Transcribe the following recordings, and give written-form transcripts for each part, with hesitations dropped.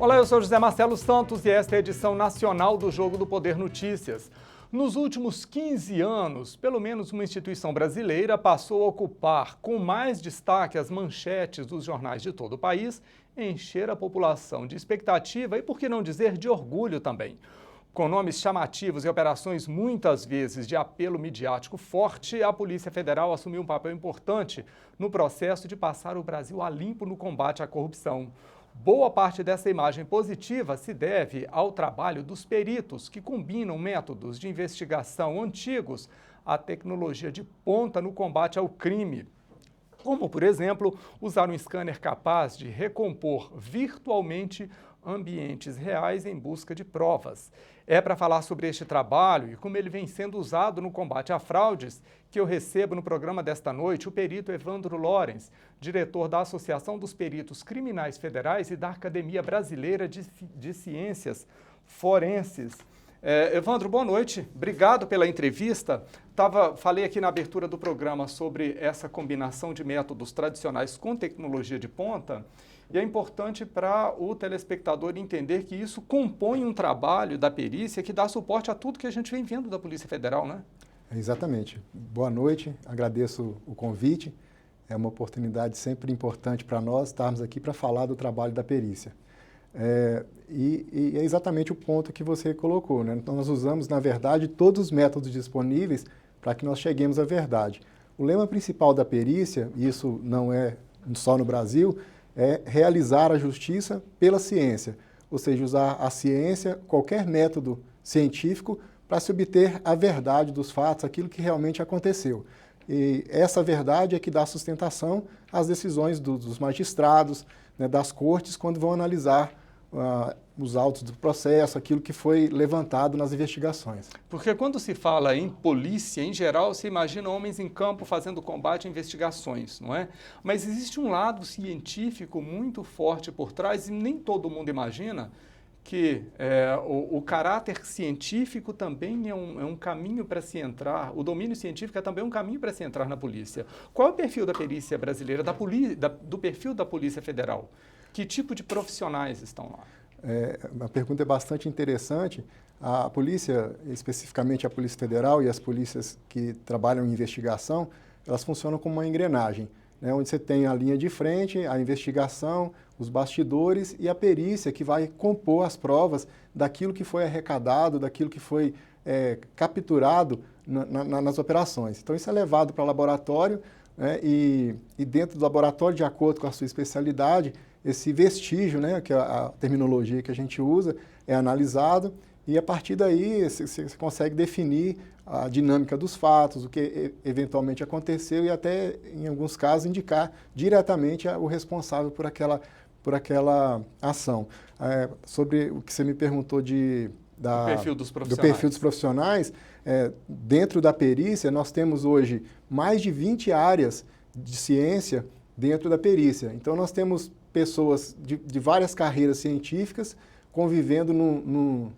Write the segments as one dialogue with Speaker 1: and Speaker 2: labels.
Speaker 1: Olá, eu sou José Marcelo Santos e esta é a edição nacional do Jogo do Poder Notícias. Nos últimos 15 anos, pelo menos uma instituição brasileira passou a ocupar com mais destaque as manchetes dos jornais de todo o país, encher a população de expectativa e, por que não dizer, de orgulho também. Com nomes chamativos e operações muitas vezes de apelo midiático forte, a Polícia Federal assumiu um papel importante no processo de passar o Brasil a limpo no combate à corrupção. Boa parte dessa imagem positiva se deve ao trabalho dos peritos, que combinam métodos de investigação antigos à tecnologia de ponta no combate ao crime. Como, por exemplo, usar um scanner capaz de recompor virtualmente ambientes reais em busca de provas. É para falar sobre este trabalho e como ele vem sendo usado no combate a fraudes que eu recebo no programa desta noite o perito Evandro Lorenz, diretor da Associação dos Peritos Criminais Federais e da Academia Brasileira de Ciências Forenses. Evandro, boa noite. Obrigado pela entrevista. Falei aqui na abertura do programa sobre essa combinação de métodos tradicionais com tecnologia de ponta. E é importante para o telespectador entender que isso compõe um trabalho da perícia que dá suporte a tudo que a gente vem vendo da Polícia Federal, né?
Speaker 2: Exatamente. Boa noite, agradeço o convite. É uma oportunidade sempre importante para nós estarmos aqui para falar do trabalho da perícia. E é exatamente o ponto que você colocou, né? Então, nós usamos, na verdade, todos os métodos disponíveis para que nós cheguemos à verdade. O lema principal da perícia, e isso não é só no Brasil, é realizar a justiça pela ciência, ou seja, usar a ciência, qualquer método científico, para se obter a verdade dos fatos, aquilo que realmente aconteceu. E essa verdade é que dá sustentação às decisões dos magistrados, né, das cortes, quando vão analisar os autos do processo, aquilo que foi levantado nas investigações.
Speaker 1: Porque quando se fala em polícia, em geral, se imagina homens em campo fazendo combate a investigações, não é? Mas existe um lado científico muito forte por trás e nem todo mundo imagina que o caráter científico também é um caminho para se entrar, o domínio científico é também um caminho para se entrar na polícia. Qual é o perfil da perícia brasileira, do perfil da Polícia Federal? Que tipo de profissionais estão lá?
Speaker 2: A pergunta é bastante interessante. A polícia, especificamente a Polícia Federal e as polícias que trabalham em investigação, elas funcionam como uma engrenagem, né, onde você tem a linha de frente, a investigação, os bastidores e a perícia que vai compor as provas daquilo que foi arrecadado, daquilo que foi capturado nas operações. Então, isso é levado para o laboratório, né, e dentro do laboratório, de acordo com a sua especialidade, esse vestígio, né, que é a terminologia que a gente usa, é analisado e a partir daí você consegue definir a dinâmica dos fatos, o que eventualmente aconteceu e até, em alguns casos, indicar diretamente o responsável por aquela ação. Sobre o que você me perguntou do perfil dos profissionais, dentro da perícia nós temos hoje mais de 20 áreas de ciência dentro da perícia. Então nós temos pessoas de várias carreiras científicas convivendo no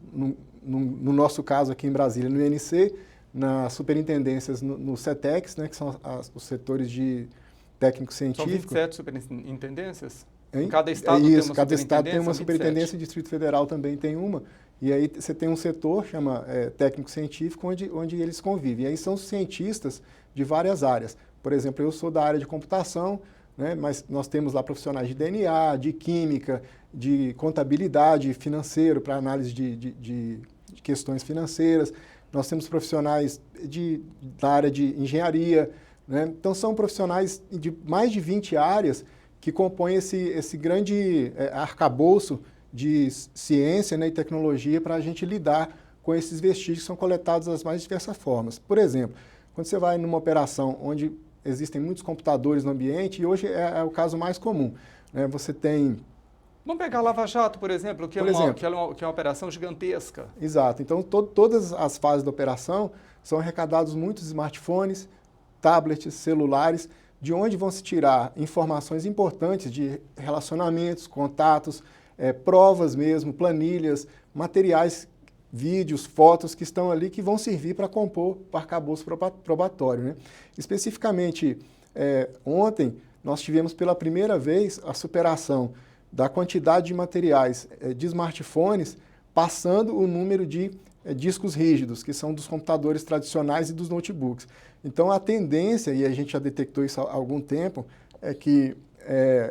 Speaker 2: nosso caso aqui em Brasília, no INC, nas superintendências no CETEX, né, que são os setores de técnico científico.
Speaker 1: São 27 superintendências?
Speaker 2: Hein?
Speaker 1: Cada estado
Speaker 2: cada estado tem uma superintendência, o Distrito Federal também tem uma, e aí você tem um setor, chama técnico científico, onde eles convivem. E aí são cientistas de várias áreas. Por exemplo, eu sou da área de computação, né, mas nós temos lá profissionais de DNA, de química, de contabilidade financeiro para análise de questões financeiras. Nós temos profissionais da área de engenharia, né? Então são profissionais de mais de 20 áreas que compõem esse grande arcabouço de ciência, né, e tecnologia para a gente lidar com esses vestígios que são coletados das mais diversas formas. Por exemplo, quando você vai numa operação onde existem muitos computadores no ambiente, e hoje é o caso mais comum, né? Você tem...
Speaker 1: Vamos pegar a Lava Jato, por exemplo, que é uma operação gigantesca.
Speaker 2: Exato. Então, todas as fases da operação são arrecadados muitos smartphones, tablets, celulares, de onde vão se tirar informações importantes de relacionamentos, contatos, provas mesmo, planilhas, materiais, vídeos, fotos que estão ali que vão servir para compor o arcabouço probatório, né? Especificamente, ontem nós tivemos pela primeira vez a superação da quantidade de materiais de smartphones passando o número de discos rígidos, que são dos computadores tradicionais e dos notebooks. Então, a tendência, e a gente já detectou isso há algum tempo, é que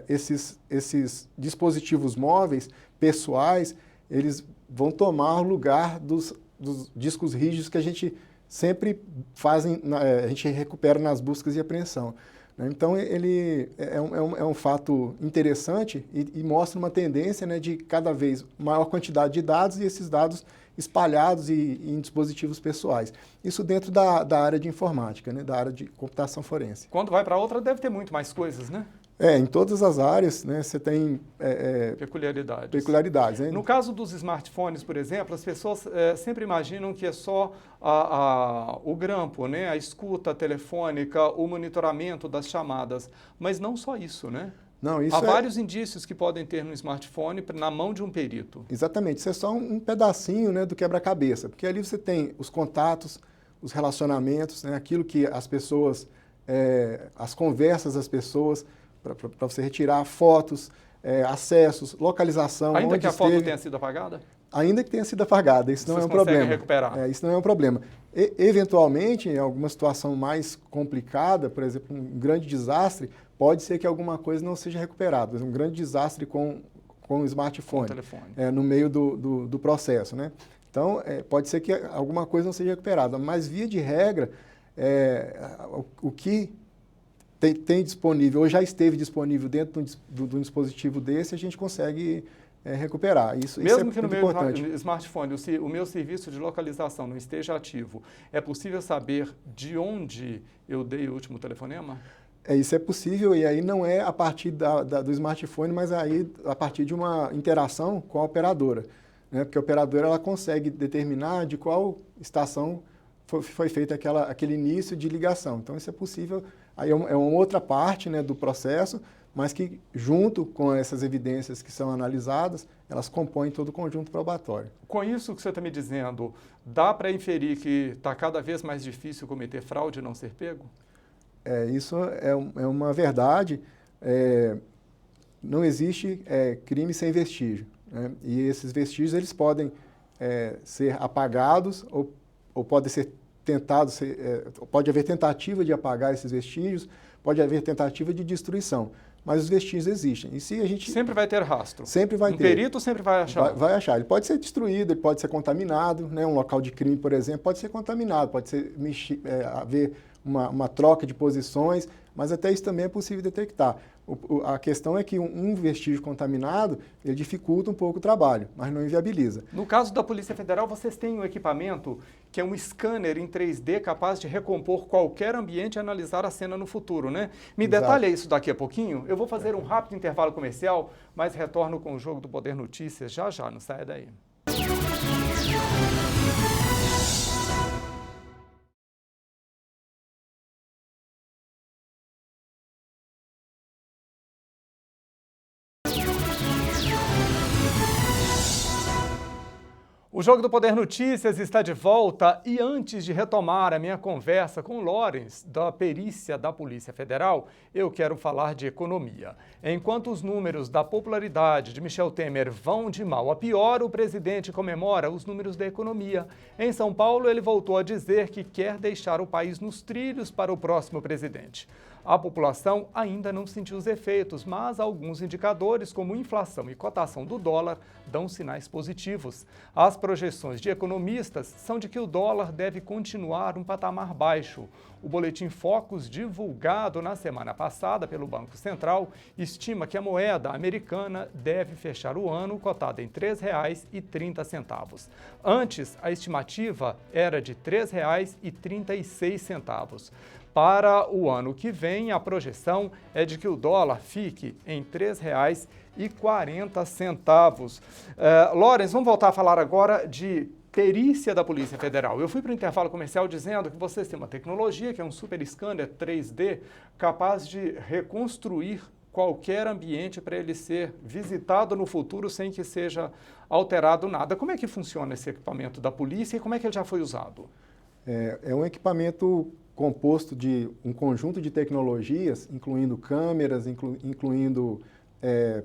Speaker 2: esses dispositivos móveis, pessoais, eles vão tomar o lugar dos discos rígidos que a gente sempre a gente recupera nas buscas e apreensão. Então, ele é um fato interessante e mostra uma tendência, né, de cada vez maior quantidade de dados e esses dados espalhados em dispositivos pessoais. Isso dentro da área de informática, né, da área de computação forense.
Speaker 1: Quando vai para outra, deve ter muito mais coisas, né?
Speaker 2: Em todas as áreas, né, você tem peculiaridades. Né?
Speaker 1: No caso dos smartphones, por exemplo, as pessoas sempre imaginam que é só o grampo, né, a escuta telefônica, o monitoramento das chamadas, mas não só isso, né?
Speaker 2: Não, isso
Speaker 1: há vários indícios que podem ter no smartphone na mão de um perito.
Speaker 2: Exatamente, isso é só um pedacinho, né, do quebra-cabeça, porque ali você tem os contatos, os relacionamentos, né, aquilo que as pessoas, as conversas das pessoas, para você retirar fotos, acessos, localização.
Speaker 1: Ainda que a foto tenha sido apagada?
Speaker 2: Ainda que tenha sido apagada, isso não é um problema.
Speaker 1: Recuperar?
Speaker 2: Isso não é um problema. Eventualmente, em alguma situação mais complicada, por exemplo, um grande desastre, pode ser que alguma coisa não seja recuperada. Um grande desastre com o smartphone, no meio do processo, né? Então, pode ser que alguma coisa não seja recuperada, mas via de regra, o que tem disponível ou já esteve disponível dentro de um dispositivo desse, a gente consegue recuperar. Isso
Speaker 1: Mesmo
Speaker 2: é
Speaker 1: que no meu
Speaker 2: importante.
Speaker 1: smartphone o meu serviço de localização não esteja ativo, é possível saber de onde eu dei o último telefonema?
Speaker 2: Isso é possível e aí não é a partir do smartphone, mas aí a partir de uma interação com a operadora, né? Porque a operadora ela consegue determinar de qual estação foi feito aquele início de ligação. Então isso é possível, aí é uma outra parte, né, do processo, mas que junto com essas evidências que são analisadas, elas compõem todo o conjunto probatório.
Speaker 1: Com isso que você está me dizendo, dá para inferir que está cada vez mais difícil cometer fraude e não ser pego?
Speaker 2: Isso é uma verdade. Não existe crime sem vestígio, né? E esses vestígios eles podem ser apagados ou podem ser tentados, pode haver tentativa de apagar esses vestígios, pode haver tentativa de destruição, mas os vestígios existem. E se a gente
Speaker 1: sempre vai ter rastro.
Speaker 2: Sempre vai ter.
Speaker 1: Um perito sempre vai achar.
Speaker 2: Vai achar. Ele pode ser destruído, ele pode ser contaminado, né? Um local de crime, por exemplo, pode ser contaminado, pode ser haver uma troca de posições, mas até isso também é possível detectar. A questão é que um vestígio contaminado, ele dificulta um pouco o trabalho, mas não inviabiliza.
Speaker 1: No caso da Polícia Federal, vocês têm um equipamento que é um scanner em 3D capaz de recompor qualquer ambiente e analisar a cena no futuro, né? Me detalha isso daqui a pouquinho. Eu vou fazer um rápido intervalo comercial, mas retorno com o Jogo do Poder Notícias já, não saia daí. O Jogo do Poder Notícias está de volta e antes de retomar a minha conversa com o Lawrence, da perícia da Polícia Federal, eu quero falar de economia. Enquanto os números da popularidade de Michel Temer vão de mal a pior, o presidente comemora os números da economia. Em São Paulo, ele voltou a dizer que quer deixar o país nos trilhos para o próximo presidente. A população ainda não sentiu os efeitos, mas alguns indicadores, como inflação e cotação do dólar, dão sinais positivos. As projeções de economistas são de que o dólar deve continuar um patamar baixo. O Boletim Focus, divulgado na semana passada pelo Banco Central, estima que a moeda americana deve fechar o ano cotada em R$ 3,30. Antes, a estimativa era de R$ 3,36. Para o ano que vem, a projeção é de que o dólar fique em R$ 3,40. Lawrence, vamos voltar a falar agora de perícia da Polícia Federal. Eu fui para o intervalo comercial dizendo que vocês têm uma tecnologia, que é um super scanner 3D, capaz de reconstruir qualquer ambiente para ele ser visitado no futuro sem que seja alterado nada. Como é que funciona esse equipamento da polícia e como é que ele já foi usado?
Speaker 2: É um equipamento composto de um conjunto de tecnologias, incluindo câmeras, incluindo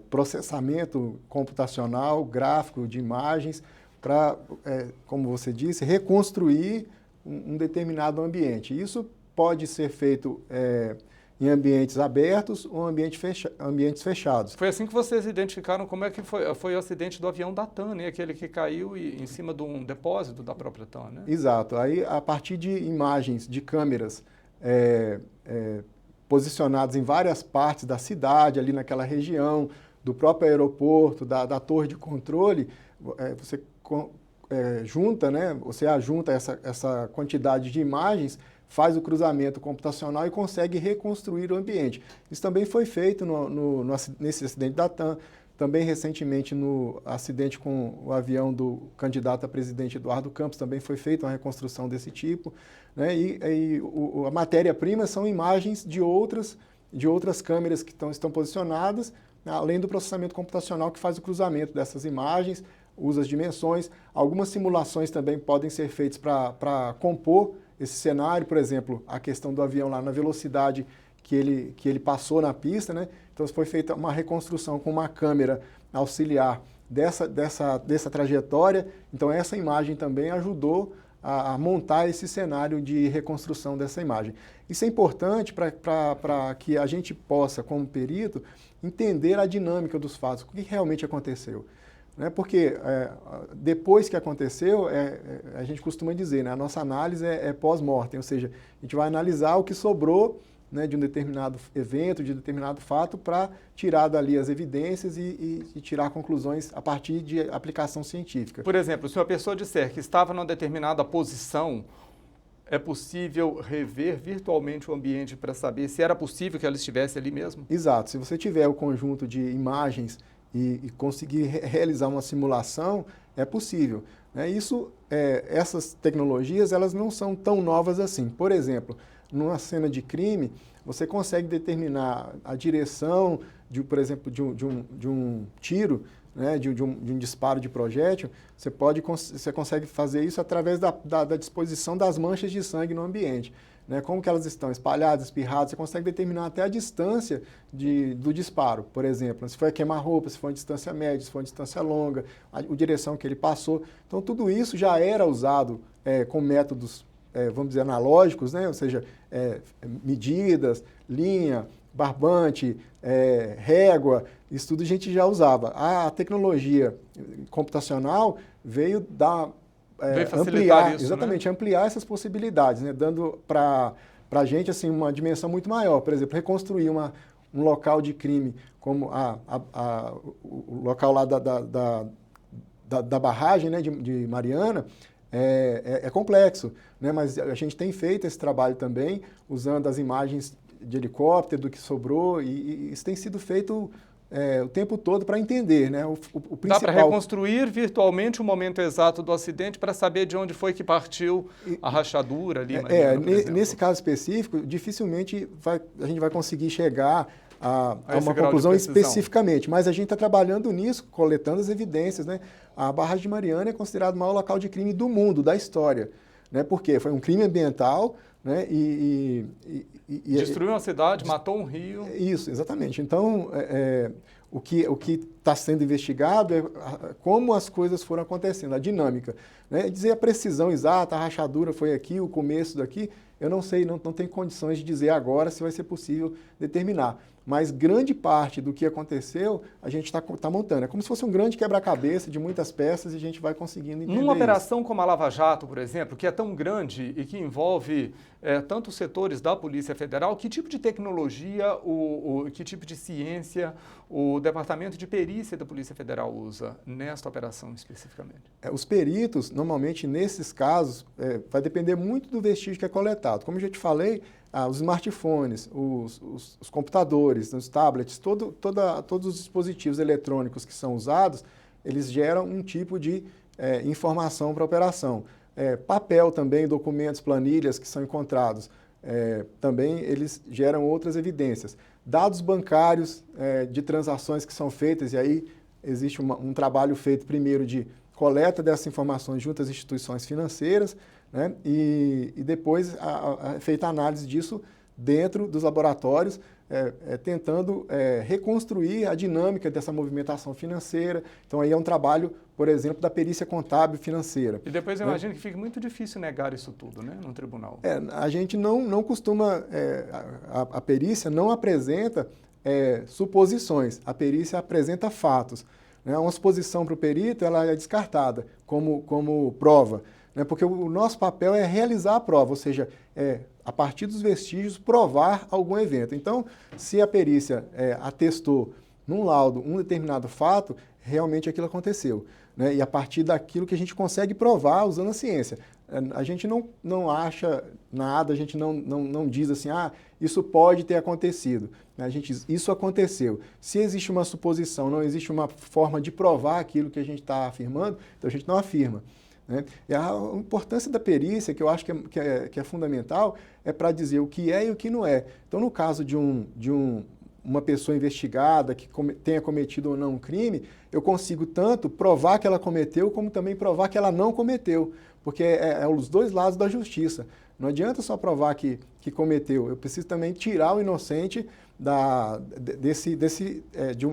Speaker 2: processamento computacional, gráfico de imagens, para, como você disse, reconstruir um determinado ambiente. Isso pode ser feito em ambientes abertos ou ambientes fechados.
Speaker 1: Foi assim que vocês identificaram como é que foi o acidente do avião da TAM, né? Aquele que caiu em cima de um depósito da própria TAM, né?
Speaker 2: Exato. Aí, a partir de imagens de câmeras posicionadas em várias partes da cidade, ali naquela região, do próprio aeroporto, da torre de controle, você junta, né? Você ajunta essa quantidade de imagens, faz o cruzamento computacional e consegue reconstruir o ambiente. Isso também foi feito nesse acidente da TAM, também recentemente no acidente com o avião do candidato a presidente Eduardo Campos, também foi feita uma reconstrução desse tipo, né? A matéria-prima são imagens de outras câmeras que estão posicionadas, além do processamento computacional que faz o cruzamento dessas imagens, usa as dimensões. Algumas simulações também podem ser feitas para compor esse cenário, por exemplo, a questão do avião lá na velocidade que ele passou na pista, né? Então foi feita uma reconstrução com uma câmera auxiliar dessa trajetória. Então essa imagem também ajudou a montar esse cenário de reconstrução dessa imagem. Isso é importante para que a gente possa, como perito, entender a dinâmica dos fatos, o que realmente aconteceu. Porque depois que aconteceu, a gente costuma dizer, né, a nossa análise é pós-mortem, ou seja, a gente vai analisar o que sobrou, né, de um determinado evento, de um determinado fato, para tirar dali as evidências e tirar conclusões a partir de aplicação científica.
Speaker 1: Por exemplo, se uma pessoa disser que estava numa determinada posição, é possível rever virtualmente o ambiente para saber se era possível que ela estivesse ali mesmo?
Speaker 2: Exato. Se você tiver o conjunto de imagens e conseguir realizar uma simulação, é possível. Essas tecnologias, elas não são tão novas assim. Por exemplo, numa cena de crime, você consegue determinar a direção, por exemplo, de um tiro, né, de um disparo de projétil. Você consegue fazer isso através da disposição das manchas de sangue no ambiente. Né, como que elas estão espalhadas, espirradas, você consegue determinar até a distância do disparo, por exemplo. Se foi queima-roupa, se foi uma distância média, se foi uma distância longa, a direção que ele passou. Então, tudo isso já era usado com métodos, vamos dizer, analógicos, né? Ou seja, medidas, linha, barbante, régua, isso tudo a gente já usava. A tecnologia computacional veio
Speaker 1: ampliar isso,
Speaker 2: exatamente,
Speaker 1: né?
Speaker 2: Ampliar essas possibilidades, né? Dando para a gente assim, uma dimensão muito maior. Por exemplo, reconstruir um local de crime, como o local lá da barragem, né, de Mariana, é complexo, né? Mas a gente tem feito esse trabalho também, usando as imagens de helicóptero, do que sobrou, e isso tem sido feito o tempo todo para entender, né? O principal...
Speaker 1: Dá para reconstruir virtualmente o momento exato do acidente para saber de onde foi que partiu a rachadura ali.
Speaker 2: Nesse caso específico, dificilmente a gente vai conseguir chegar a uma conclusão especificamente, mas a gente está trabalhando nisso, coletando as evidências, né? A barragem de Mariana é considerado o maior local de crime do mundo, da história, né? Porque foi um crime ambiental, né?
Speaker 1: Destruiu uma cidade, matou um rio.
Speaker 2: Isso, exatamente. Então, o que está sendo investigado é como as coisas foram acontecendo, a dinâmica. Né? Dizer a precisão exata, a rachadura foi aqui, o começo daqui, eu não sei, não tenho condições de dizer agora se vai ser possível determinar. Mas grande parte do que aconteceu, a gente está montando. É como se fosse um grande quebra-cabeça de muitas peças e a gente vai conseguindo entender
Speaker 1: Numa operação como a Lava Jato, por exemplo, que é tão grande e que envolve tantos setores da Polícia Federal, que tipo de tecnologia, que tipo de ciência o Departamento de Perícia da Polícia Federal usa nesta operação especificamente?
Speaker 2: Os peritos, normalmente, nesses casos, vai depender muito do vestígio que é coletado. Como eu já te falei, os smartphones, os computadores, os tablets, todos os dispositivos eletrônicos que são usados, eles geram um tipo de informação para a operação. Papel também, documentos, planilhas que são encontrados, também eles geram outras evidências. Dados bancários de transações que são feitas, e aí existe um trabalho feito primeiro de coleta dessas informações junto às instituições financeiras, né? E depois feita a análise disso dentro dos laboratórios, tentando reconstruir a dinâmica dessa movimentação financeira. Então, aí é um trabalho, por exemplo, da perícia contábil financeira.
Speaker 1: E depois eu imagino que fica muito difícil negar isso tudo, né, no tribunal.
Speaker 2: A gente não costuma, a perícia não apresenta suposições, a perícia apresenta fatos. Né? Uma suposição para o perito ela é descartada como prova, né? Porque o nosso papel é realizar a prova, ou seja, a partir dos vestígios, provar algum evento. Então, se a perícia atestou num laudo um determinado fato, realmente aquilo aconteceu. Né? E a partir daquilo que a gente consegue provar usando a ciência. A gente não acha nada, a gente não diz assim, isso pode ter acontecido. A gente diz, isso aconteceu. Se existe uma suposição, não existe uma forma de provar aquilo que a gente está afirmando, então a gente não afirma. Né? E a importância da perícia, que eu acho que é fundamental, é para dizer o que é e o que não é. Então, no caso de uma pessoa investigada que tenha cometido ou não um crime, eu consigo tanto provar que ela cometeu, como também provar que ela não cometeu, porque é os dois lados da justiça. Não adianta só provar que cometeu, eu preciso também tirar o inocente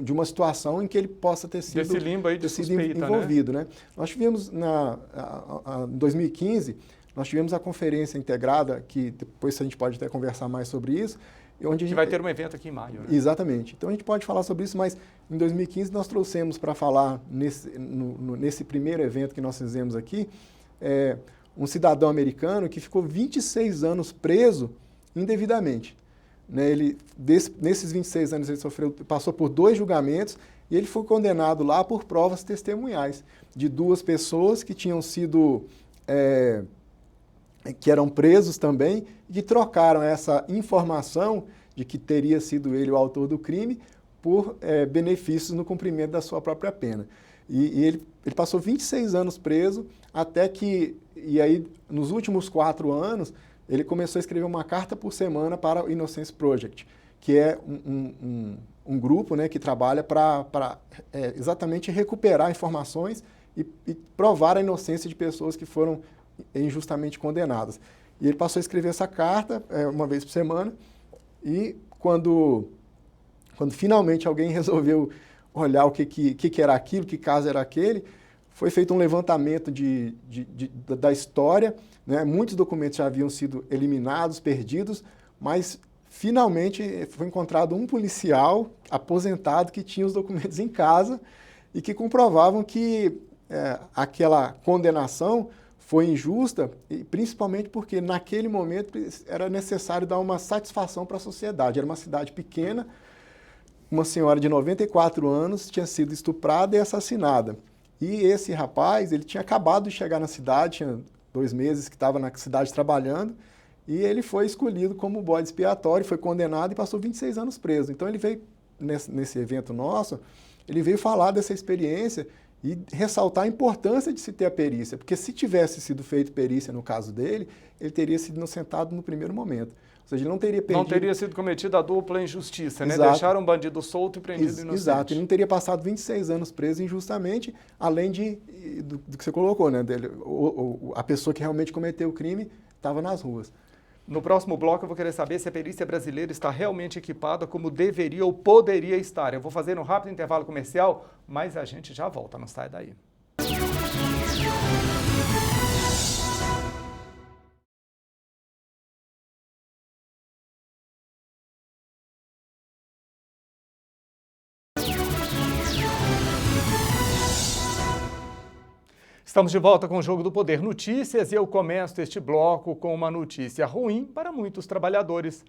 Speaker 2: de uma situação em que ele possa ter sido,
Speaker 1: desse limbo aí de suspeita,
Speaker 2: envolvido. Né? Nós tivemos, em 2015, nós tivemos a conferência integrada, que depois a gente pode até conversar mais sobre isso, onde a gente
Speaker 1: vai ter um evento aqui em maio. Né?
Speaker 2: Exatamente. Então a gente pode falar sobre isso, mas em 2015 nós trouxemos para falar nesse primeiro evento que nós fizemos aqui, um cidadão americano que ficou 26 anos preso indevidamente. Né? Nesses 26 anos ele passou por 2 julgamentos e ele foi condenado lá por provas testemunhais de 2 pessoas que tinham sido que eram presos também e que trocaram essa informação de que teria sido ele o autor do crime por benefícios no cumprimento da sua própria pena. E ele passou 26 anos preso até que, e aí nos últimos 4 anos, ele começou a escrever uma carta por semana para o Innocence Project, que é um grupo, né, que trabalha para exatamente recuperar informações e provar a inocência de pessoas que foram injustamente condenadas. E ele passou a escrever essa carta uma vez por semana e quando finalmente alguém resolveu olhar o que era aquilo, que caso era aquele, foi feito um levantamento da história, né? Muitos documentos já haviam sido eliminados, perdidos, mas finalmente foi encontrado um policial aposentado que tinha os documentos em casa e que comprovavam que aquela condenação foi injusta, e principalmente porque naquele momento era necessário dar uma satisfação para a sociedade. Era uma cidade pequena, uma senhora de 94 anos tinha sido estuprada e assassinada. E esse rapaz, ele tinha acabado de chegar na cidade, tinha 2 meses que estava na cidade trabalhando, e ele foi escolhido como bode expiatório, foi condenado e passou 26 anos preso. Então ele veio, nesse evento nosso, ele veio falar dessa experiência e ressaltar a importância de se ter a perícia, porque se tivesse sido feito perícia no caso dele, ele teria sido inocentado no primeiro momento. Ou seja, ele não teria perdido...
Speaker 1: Não teria sido cometida a dupla injustiça, né?
Speaker 2: Exato.
Speaker 1: Deixaram um bandido solto e prendido inocente.
Speaker 2: Exato, ele não teria passado 26 anos preso injustamente, além do que você colocou, né? A pessoa que realmente cometeu o crime estava nas ruas.
Speaker 1: No próximo bloco eu vou querer saber se a perícia brasileira está realmente equipada como deveria ou poderia estar. Eu vou fazer um rápido intervalo comercial, mas a gente já volta, não sai daí. Estamos de volta com o Jogo do Poder Notícias e eu começo este bloco com uma notícia ruim para muitos trabalhadores.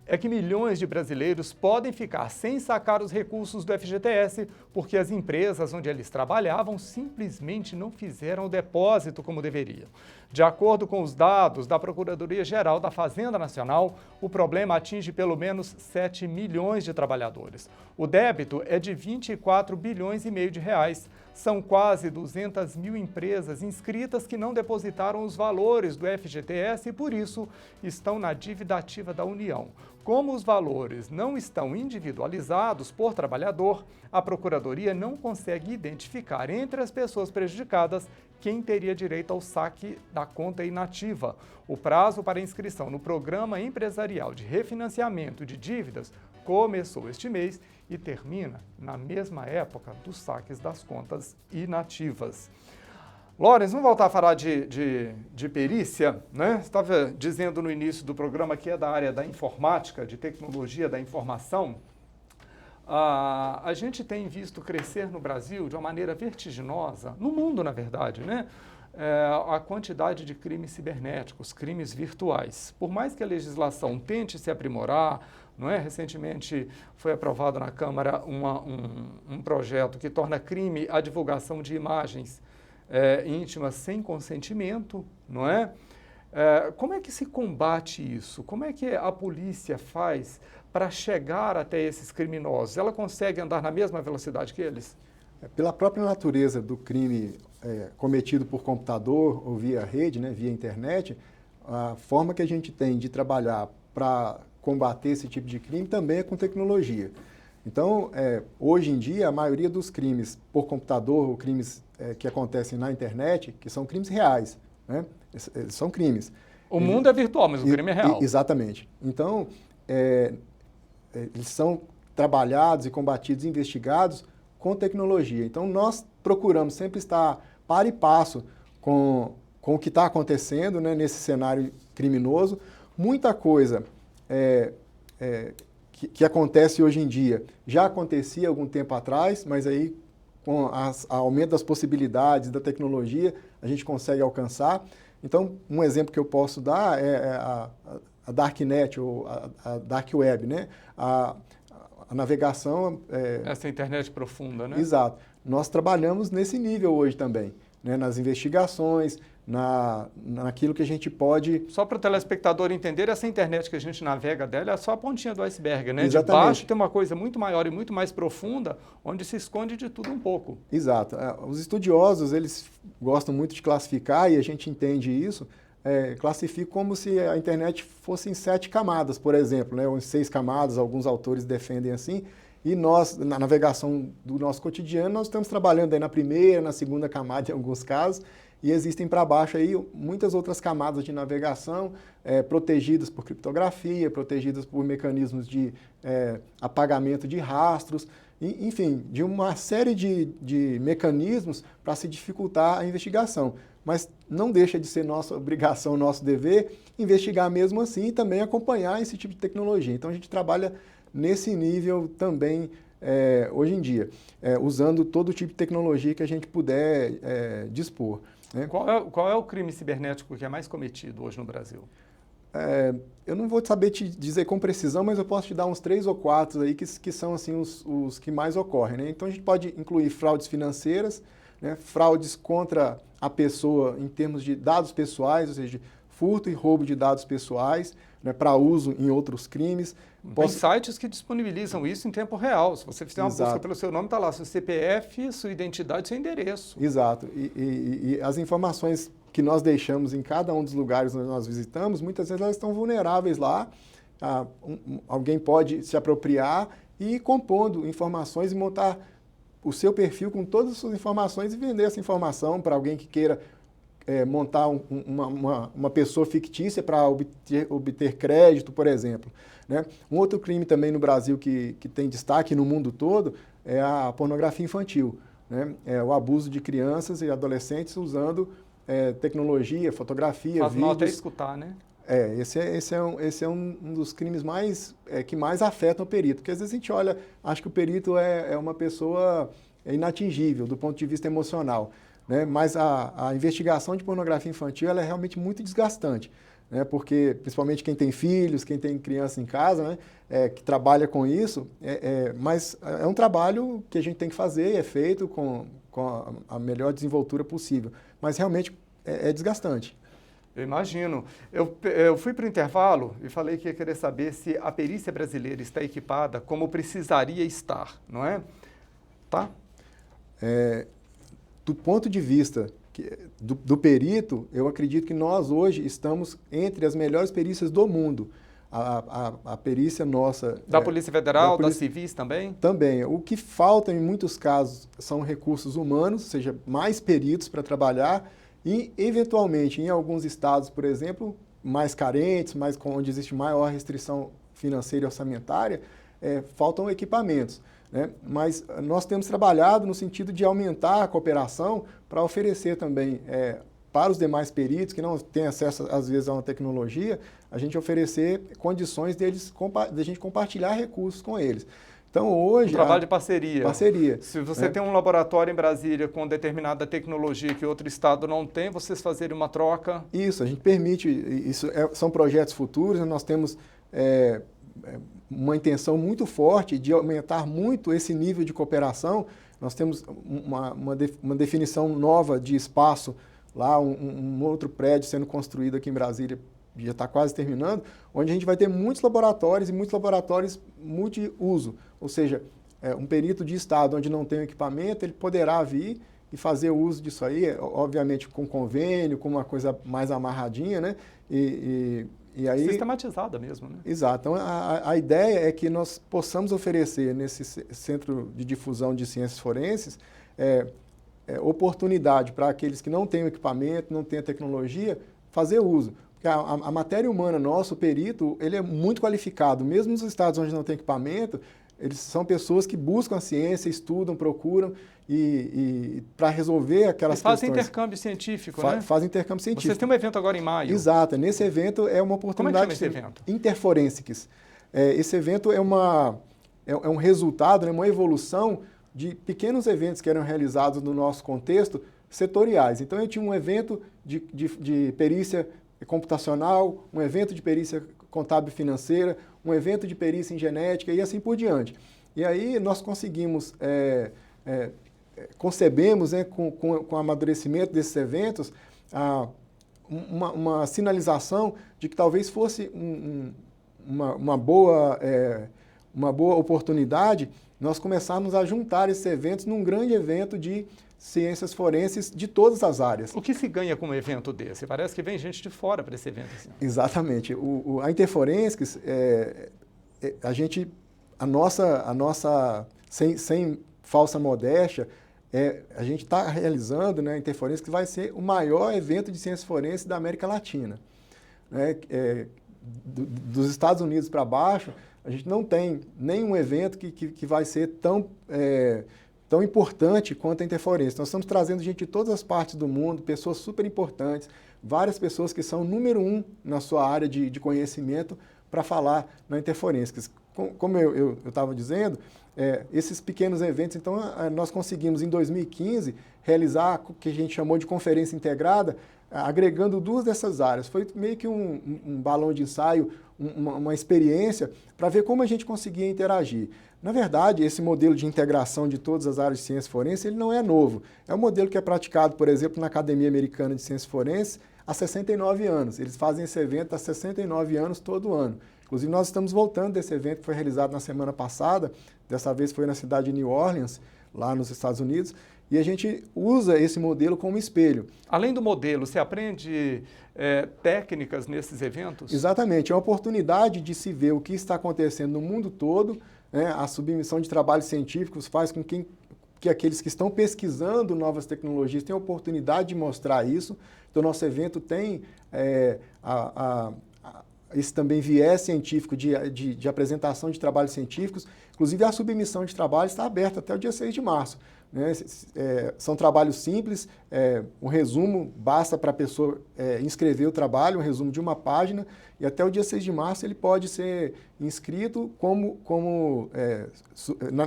Speaker 1: É que milhões de brasileiros podem ficar sem sacar os recursos do FGTS porque as empresas onde eles trabalhavam simplesmente não fizeram o depósito como deveriam. De acordo com os dados da Procuradoria-Geral da Fazenda Nacional, o problema atinge pelo menos 7 milhões de trabalhadores. O débito é de 24 bilhões e meio de reais. São quase 200 mil empresas inscritas que não depositaram os valores do FGTS e, por isso, estão na dívida ativa da União. Como os valores não estão individualizados por trabalhador, a Procuradoria não consegue identificar entre as pessoas prejudicadas quem teria direito ao saque da conta inativa. O prazo para inscrição no Programa Empresarial de Refinanciamento de Dívidas começou este mês e termina na mesma época dos saques das contas inativas. Lawrence, vamos voltar a falar de perícia, né? Você estava dizendo no início do programa que é da área da informática, de tecnologia da informação. A gente tem visto crescer no Brasil de uma maneira vertiginosa, no mundo, na verdade, né? A quantidade de crimes cibernéticos, crimes virtuais. Por mais que a legislação tente se aprimorar, não é? Recentemente foi aprovado na Câmara um projeto que torna crime a divulgação de imagens íntimas sem consentimento, não é? Como é que se combate isso? Como é que a polícia faz para chegar até esses criminosos? Ela consegue andar na mesma velocidade que eles?
Speaker 2: Pela própria natureza do crime cometido por computador ou via rede, né, via internet, a forma que a gente tem de trabalhar para combater esse tipo de crime também é com tecnologia. Então, hoje em dia, a maioria dos crimes por computador ou crimes que acontecem na internet, que são crimes reais, né? São crimes.
Speaker 1: O mundo é virtual, mas o crime é real.
Speaker 2: Exatamente. Então, eles são trabalhados e combatidos, investigados com tecnologia. Então, nós procuramos sempre estar par e passo com o que está acontecendo, né, nesse cenário criminoso. Muita coisa que acontece hoje em dia já acontecia algum tempo atrás, mas aí, com o aumento das possibilidades da tecnologia, a gente consegue alcançar. Então, um exemplo que eu posso dar é a Darknet, ou a Dark Web, né? A navegação...
Speaker 1: Essa internet profunda, né?
Speaker 2: Exato. Nós trabalhamos nesse nível hoje também, né? Nas investigações, naquilo que a gente pode...
Speaker 1: Só para o telespectador entender, essa internet que a gente navega dela é só a pontinha do iceberg, né?
Speaker 2: Exatamente.
Speaker 1: De baixo tem uma coisa muito maior e muito mais profunda, onde se esconde de tudo um pouco.
Speaker 2: Exato. Os estudiosos, eles gostam muito de classificar, e a gente entende isso, classifica como se a internet fosse em 7 camadas, por exemplo, né? Ou em 6 camadas, alguns autores defendem assim, e nós, na navegação do nosso cotidiano, nós estamos trabalhando aí na primeira, na segunda camada em alguns casos, e existem para baixo aí muitas outras camadas de navegação protegidas por criptografia, protegidas por mecanismos de apagamento de rastros, enfim, de uma série de mecanismos para se dificultar a investigação. Mas não deixa de ser nossa obrigação, nosso dever, investigar mesmo assim e também acompanhar esse tipo de tecnologia. Então a gente trabalha nesse nível também hoje em dia, usando todo tipo de tecnologia que a gente puder dispor. Né?
Speaker 1: Qual é o crime cibernético que é mais cometido hoje no Brasil?
Speaker 2: Eu não vou saber te dizer com precisão, mas eu posso te dar uns 3 ou 4 aí que são assim, os que mais ocorrem. Né? Então a gente pode incluir fraudes financeiras, né? Fraudes contra a pessoa em termos de dados pessoais, ou seja, furto e roubo de dados pessoais, né, para uso em outros crimes.
Speaker 1: Tem sites que disponibilizam isso em tempo real. Se você fizer uma busca pelo seu nome, está lá seu CPF, sua identidade, seu endereço.
Speaker 2: Exato. E as informações que nós deixamos em cada um dos lugares onde nós visitamos, muitas vezes elas estão vulneráveis lá. Alguém pode se apropriar e ir compondo informações e montar o seu perfil com todas as suas informações e vender essa informação para alguém que queira montar uma pessoa fictícia para obter crédito, por exemplo. Né? Um outro crime também no Brasil que tem destaque no mundo todo é a pornografia infantil. Né? O abuso de crianças e adolescentes usando tecnologia, fotografia,
Speaker 1: Faz mal até
Speaker 2: vídeos.
Speaker 1: escutar, né?
Speaker 2: Esse é um dos crimes que mais afetam o perito, porque às vezes a gente olha, acha que o perito é uma pessoa inatingível do ponto de vista emocional, né? Mas a investigação de pornografia infantil ela é realmente muito desgastante, né? Porque principalmente quem tem filhos, quem tem criança em casa, né? Que trabalha com isso, mas é um trabalho que a gente tem que fazer e é feito com a melhor desenvoltura possível, mas realmente é desgastante.
Speaker 1: Eu imagino. Eu fui para o intervalo e falei que ia querer saber se a perícia brasileira está equipada como precisaria estar, não é? Tá?
Speaker 2: Do ponto de vista do perito, eu acredito que nós hoje estamos entre as melhores perícias do mundo. a perícia nossa...
Speaker 1: Da Polícia Federal, das civis também?
Speaker 2: Também. O que falta, em muitos casos, são recursos humanos, ou seja, mais peritos para trabalhar e, eventualmente, em alguns estados, por exemplo, mais carentes, onde existe maior restrição financeira e orçamentária, faltam equipamentos, né? Mas nós temos trabalhado no sentido de aumentar a cooperação para oferecer também para os demais peritos que não têm acesso, às vezes, a uma tecnologia, a gente oferecer condições de a gente compartilhar recursos com eles. Então, hoje...
Speaker 1: Um trabalho de parceria.
Speaker 2: Parceria.
Speaker 1: Se você tem um laboratório em Brasília com determinada tecnologia que outro estado não tem, vocês fazerem uma troca?
Speaker 2: Isso, a gente permite, são projetos futuros, nós temos uma intenção muito forte de aumentar muito esse nível de cooperação. Nós temos uma definição nova de espaço, lá um outro prédio sendo construído aqui em Brasília, já está quase terminando, onde a gente vai ter muitos laboratórios e muitos laboratórios multiuso, ou seja, um perito de estado onde não tem equipamento, ele poderá vir e fazer uso disso aí, obviamente com convênio, com uma coisa mais amarradinha, né? E aí...
Speaker 1: Sistematizada mesmo, né?
Speaker 2: Exato. Então, a ideia é que nós possamos oferecer nesse Centro de Difusão de Ciências Forenses oportunidade para aqueles que não têm o equipamento, não têm a tecnologia, fazer uso. Porque a matéria humana nossa, o perito, ele é muito qualificado. Mesmo nos estados onde não tem equipamento, eles são pessoas que buscam a ciência, estudam, procuram e para resolver aquelas questões.
Speaker 1: Fazem intercâmbio científico, né?
Speaker 2: Fazem intercâmbio científico.
Speaker 1: Vocês têm um evento agora em maio.
Speaker 2: Exato. Nesse evento é uma oportunidade...
Speaker 1: Como é que chama esse evento?
Speaker 2: Interforensics. Esse evento é um resultado, uma evolução de pequenos eventos que eram realizados no nosso contexto setoriais. Então, eu tinha um evento de perícia computacional, um evento de perícia contábil financeira, um evento de perícia em genética e assim por diante. E aí nós conseguimos, concebemos, né, com o amadurecimento desses eventos, uma sinalização de que talvez fosse uma boa oportunidade nós começarmos a juntar esses eventos num grande evento de ciências forenses de todas as áreas.
Speaker 1: O que se ganha com um evento desse? Parece que vem gente de fora para esse evento. Assim.
Speaker 2: Exatamente. A Interforensics, a nossa sem falsa modéstia, a gente está realizando, né, a Interforensics, que vai ser o maior evento de ciências forenses da América Latina. Né? Dos Estados Unidos para baixo, a gente não tem nenhum evento que vai ser tão importante quanto a Interforensics. Nós estamos trazendo gente de todas as partes do mundo, pessoas super importantes, várias pessoas que são número 1 na sua área de conhecimento para falar na Interforensics. Como eu estava dizendo, esses pequenos eventos, então, nós conseguimos, em 2015, realizar o que a gente chamou de conferência integrada, agregando duas dessas áreas. Foi meio que um balão de ensaio, uma experiência para ver como a gente conseguia interagir. Na verdade, esse modelo de integração de todas as áreas de ciências forenses, ele não é novo. É um modelo que é praticado, por exemplo, na Academia Americana de Ciências Forenses há 69 anos. Eles fazem esse evento há 69 anos todo ano. Inclusive, nós estamos voltando desse evento que foi realizado na semana passada, dessa vez foi na cidade de New Orleans, lá nos Estados Unidos, e a gente usa esse modelo como espelho.
Speaker 1: Além do modelo, você aprende técnicas nesses eventos?
Speaker 2: Exatamente, é uma oportunidade de se ver o que está acontecendo no mundo todo, né? A submissão de trabalhos científicos faz com que aqueles que estão pesquisando novas tecnologias tenham a oportunidade de mostrar isso. Então, nosso evento tem esse também viés científico de apresentação de trabalhos científicos. Inclusive, a submissão de trabalho está aberta até o dia 6 de março. Né? São trabalhos simples, um resumo, basta para a pessoa inscrever o trabalho, um resumo de uma página, e até o dia 6 de março ele pode ser inscrito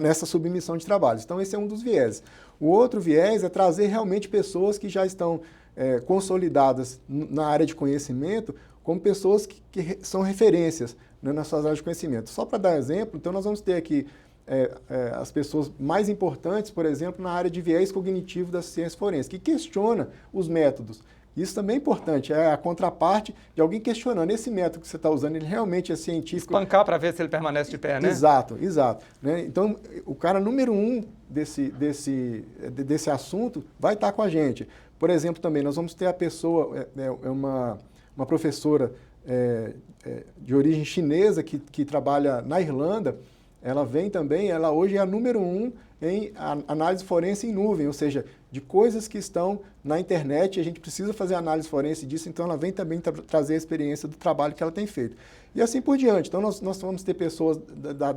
Speaker 2: nessa submissão de trabalhos. Então, esse é um dos vieses. O outro viés é trazer realmente pessoas que já estão consolidadas na área de conhecimento, como pessoas que são referências, né, nas suas áreas de conhecimento. Só para dar exemplo, então nós vamos ter aqui as pessoas mais importantes, por exemplo, na área de viés cognitivo das ciências forenses, que questiona os métodos. Isso também é importante, é a contraparte de alguém questionando esse método que você está usando, ele realmente é científico.
Speaker 1: Espancar para ver se ele permanece de pé, né?
Speaker 2: Exato. Né? Então, o cara número 1 desse assunto vai estar com a gente. Por exemplo, também, nós vamos ter a pessoa, uma professora de origem chinesa que trabalha na Irlanda, ela vem também, ela hoje é a número 1 em análise forense em nuvem, ou seja, de coisas que estão na internet, a gente precisa fazer análise forense disso, então ela vem também trazer a experiência do trabalho que ela tem feito. E assim por diante. Então nós vamos ter pessoas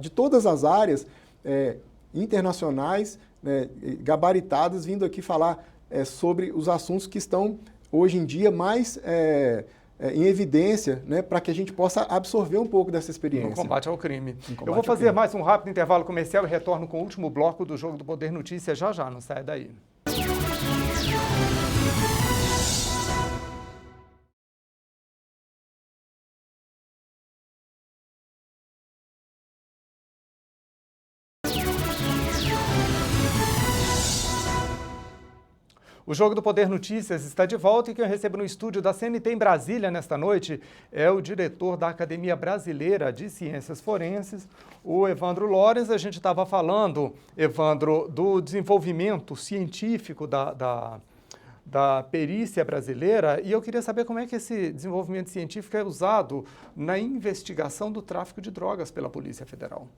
Speaker 2: de todas as áreas internacionais, né, gabaritadas, vindo aqui falar sobre os assuntos que estão hoje em dia mais em evidência, né, para que a gente possa absorver um pouco dessa experiência.
Speaker 1: No combate ao crime. Eu vou fazer mais um rápido intervalo comercial e retorno com o último bloco do Jogo do Poder Notícias já, não sai daí. O Jogo do Poder Notícias está de volta e quem eu recebo no estúdio da CNT em Brasília nesta noite é o diretor da Academia Brasileira de Ciências Forenses, o Evandro Lorenz. A gente estava falando, Evandro, do desenvolvimento científico da perícia brasileira e eu queria saber como é que esse desenvolvimento científico é usado na investigação do tráfico de drogas pela Polícia Federal.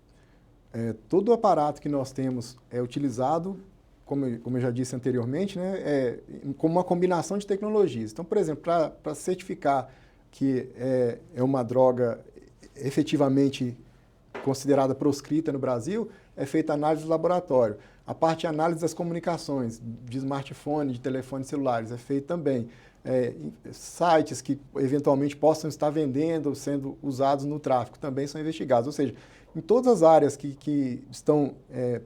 Speaker 2: Todo o aparato que nós temos é utilizado, como eu já disse anteriormente, né, como uma combinação de tecnologias. Então, por exemplo, para certificar que é uma droga efetivamente considerada proscrita no Brasil, é feita análise do laboratório. A parte de análise das comunicações, de smartphone, de telefones celulares, é feita também. Sites que eventualmente possam estar vendendo, sendo usados no tráfico, também são investigados. Ou seja, em todas as áreas que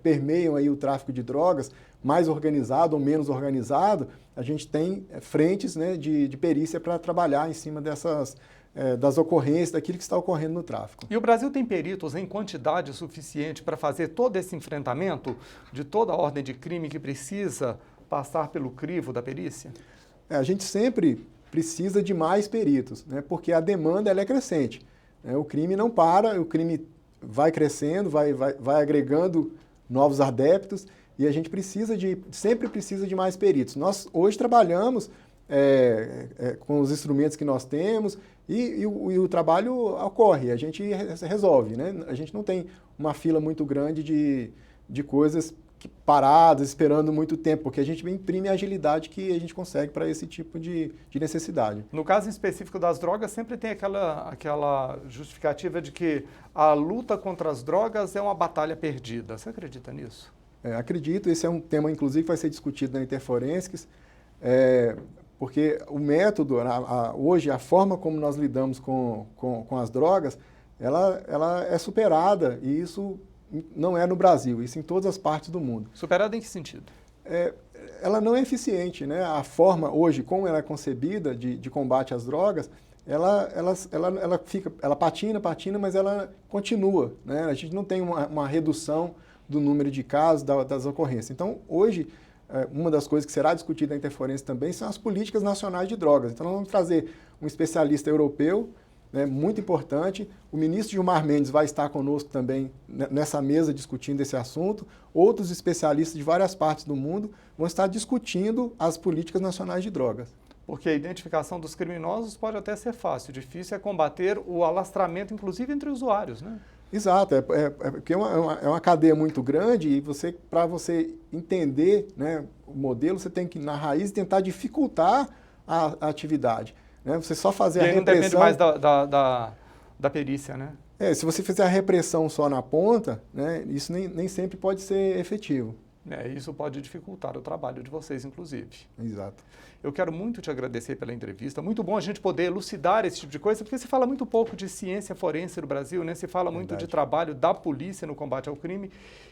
Speaker 2: permeiam aí o tráfico de drogas, mais organizado ou menos organizado, a gente tem frentes, né, de perícia para trabalhar em cima das ocorrências, daquilo que está ocorrendo no tráfico.
Speaker 1: E o Brasil tem peritos em quantidade suficiente para fazer todo esse enfrentamento de toda a ordem de crime que precisa passar pelo crivo da perícia?
Speaker 2: A gente sempre precisa de mais peritos, né, porque a demanda ela é crescente. O crime não para, o crime vai crescendo, vai agregando novos adeptos e a gente sempre precisa de mais peritos. Nós hoje trabalhamos com os instrumentos que nós temos e o trabalho ocorre, a gente resolve, né? A gente não tem uma fila muito grande de coisas paradas, esperando muito tempo, porque a gente imprime a agilidade que a gente consegue para esse tipo de necessidade.
Speaker 1: No caso específico das drogas, sempre tem aquela justificativa de que a luta contra as drogas é uma batalha perdida. Você acredita nisso?
Speaker 2: Acredito, esse é um tema, inclusive, que vai ser discutido na Interforensics, porque o método, hoje, a forma como nós lidamos com as drogas, ela é superada e isso não é no Brasil, isso em todas as partes do mundo.
Speaker 1: Superada em que sentido?
Speaker 2: Ela não é eficiente, né? A forma hoje, como ela é concebida de combate às drogas, ela patina, mas ela continua, né? A gente não tem uma redução do número de casos, das ocorrências. Então, hoje, uma das coisas que será discutida na Interforense também são as políticas nacionais de drogas. Então, nós vamos trazer um especialista europeu, né, muito importante. O ministro Gilmar Mendes vai estar conosco também nessa mesa discutindo esse assunto. Outros especialistas de várias partes do mundo vão estar discutindo as políticas nacionais de drogas.
Speaker 1: Porque a identificação dos criminosos pode até ser fácil, difícil é combater o alastramento, inclusive entre usuários, né?
Speaker 2: Exato, porque é uma cadeia muito grande e para você entender, né, o modelo, você tem que ir na raiz e tentar dificultar a atividade. Né? Você só fazer a repressão...
Speaker 1: não depende mais da perícia, né?
Speaker 2: Se você fizer a repressão só na ponta, né, isso nem sempre pode ser efetivo.
Speaker 1: Isso pode dificultar o trabalho de vocês, inclusive.
Speaker 2: Exato.
Speaker 1: Eu quero muito te agradecer pela entrevista. Muito bom a gente poder elucidar esse tipo de coisa, porque se fala muito pouco de ciência forense no Brasil, né? Se fala muito de trabalho da polícia no combate ao crime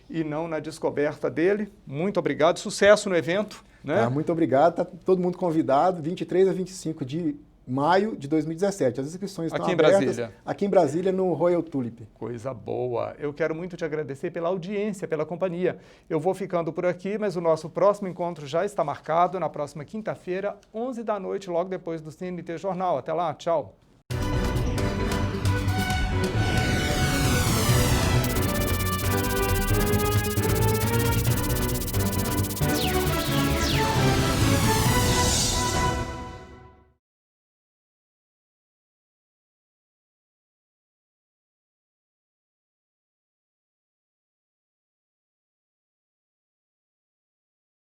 Speaker 1: e não na descoberta dele. Muito obrigado. Sucesso no evento. Né?
Speaker 2: Muito obrigado. Está todo mundo convidado, 23 a 25 de maio de 2017. As inscrições estão abertas.
Speaker 1: Aqui em Brasília?
Speaker 2: Aqui em Brasília, no Royal Tulip.
Speaker 1: Coisa boa. Eu quero muito te agradecer pela audiência, pela companhia. Eu vou ficando por aqui, mas o nosso próximo encontro já está marcado na próxima quinta-feira, 11 da noite, logo depois do CNT Jornal. Até lá, tchau.